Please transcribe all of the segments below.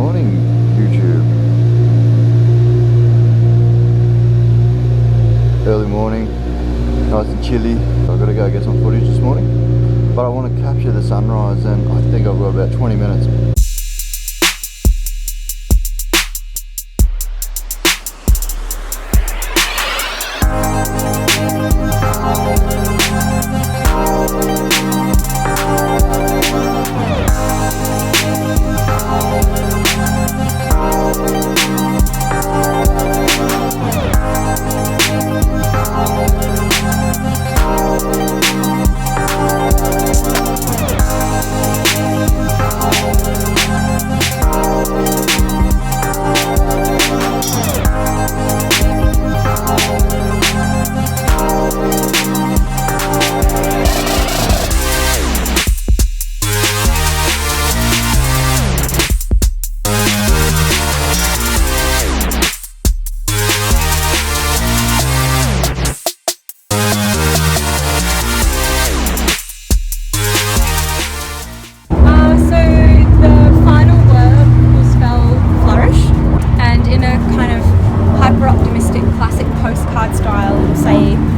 morning, YouTube. Early morning, nice and chilly. I've got to go get some footage this morning, but I want to capture the sunrise, and I think I've got about 20 minutes.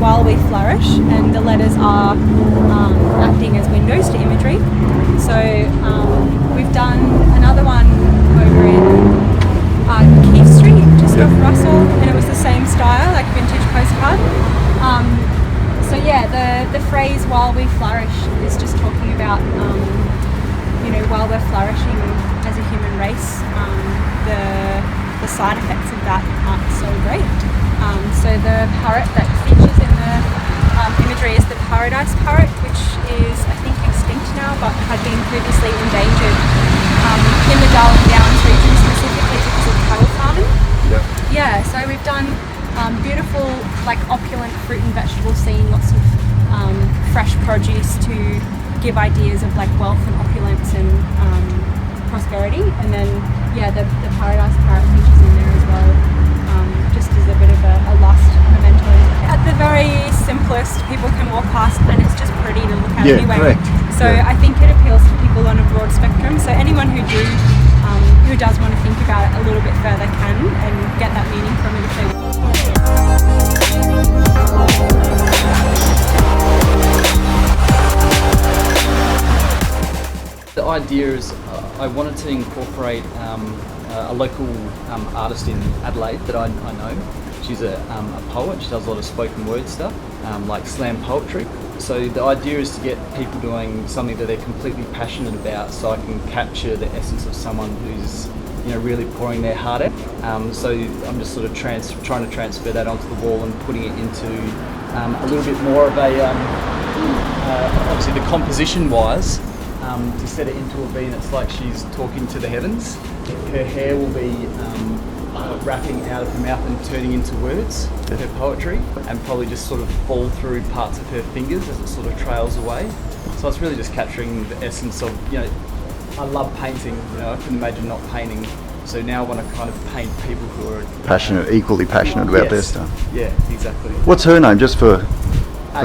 While we flourish, and the letters are acting as windows to imagery. So we've done another one over in Keith Street, just off Russell, and it was the same style, like vintage postcard. So yeah, the phrase "while we flourish" is just talking about while we're flourishing as a human race, the side effects of that aren't so great. So the parrot that features in the imagery is the paradise parrot, which is, I think, extinct now, but had been previously endangered in the Darling Downs region, specifically because of cattle farming. Yep. Yeah, so we've done beautiful, like opulent fruit and vegetable scene, lots of fresh produce to give ideas of like wealth and opulence and prosperity. And then, yeah, the paradise parrot features in there as well. Just as a bit of a last memento. At the very simplest, people can walk past and it's just pretty to look at anyway. Correct. So yeah. I think it appeals to people on a broad spectrum. So anyone who does want to think about it a little bit further can, and get that meaning from it if they want. The idea is I wanted to incorporate a local artist in Adelaide that I know. She's a poet. She does a lot of spoken word stuff, like slam poetry. So the idea is to get people doing something that they're completely passionate about, so I can capture the essence of someone who's really pouring their heart out. So I'm just sort of trying to transfer that onto the wall and putting it into a little bit more of a obviously the composition wise. To set it into a V, and it's like she's talking to the heavens. Her hair will be wrapping out of her mouth and turning into words, her poetry, and probably just sort of fall through parts of her fingers as it sort of trails away. So it's really just capturing the essence of, I love painting, I couldn't imagine not painting. So now I want to kind of paint people who are equally passionate about their stuff. Yeah, exactly. What's her name, just for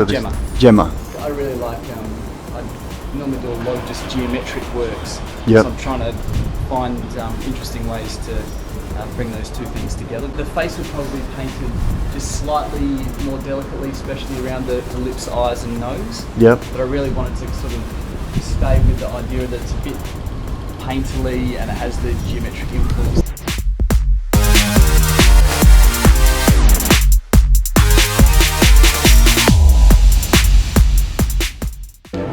Gemma. Gemma. I really like, I normally do a lot of just geometric works. Yep. So I'm trying to find interesting ways to bring those two things together. The face would probably be painted just slightly more delicately, especially around the lips, eyes and nose. Yep. But I really wanted to sort of stay with the idea that it's a bit painterly and it has the geometric influence.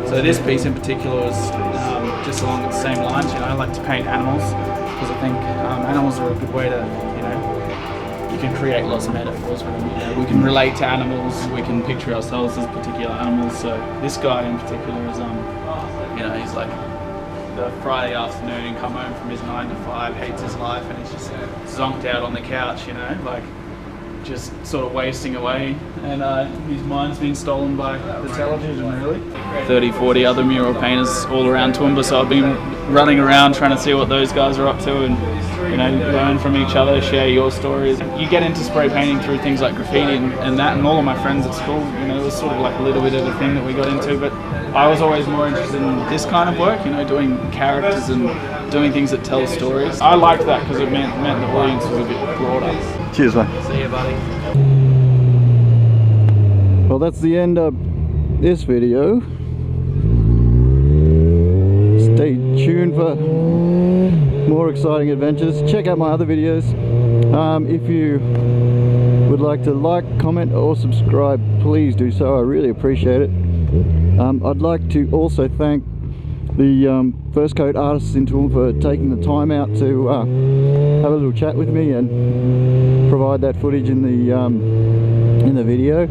So this piece in particular is just along the same lines. I like to paint animals because I think animals are a good way to, you can create lots of metaphors with them. We can relate to animals, we can picture ourselves as particular animals. So this guy in particular is, he's like the Friday afternoon and come home from his 9 to 5, hates his life, and he's just zonked out on the couch, like just sort of wasting away, and his mind's been stolen by the television, really. 30, 40 other mural painters all around Toowoomba, so I've been running around trying to see what those guys are up to, and you know, learn from each other, share your stories. You get into spray painting through things like graffiti and that, and all of my friends at school, you know, it was sort of like a little bit of a thing that we got into, but I was always more interested in this kind of work, you know, doing characters and doing things that tell stories. I liked that because it meant the audience was a bit broader. Cheers, mate. See you, buddy. Well, that's the end of this video. Stay tuned for more exciting adventures. Check out my other videos. If you would like to like, comment or subscribe, please do so. I really appreciate it. I'd like to also thank the First Coat artists in Toowoomba for taking the time out to have a little chat with me and provide that footage in the video.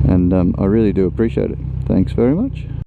And I really do appreciate it. Thanks very much.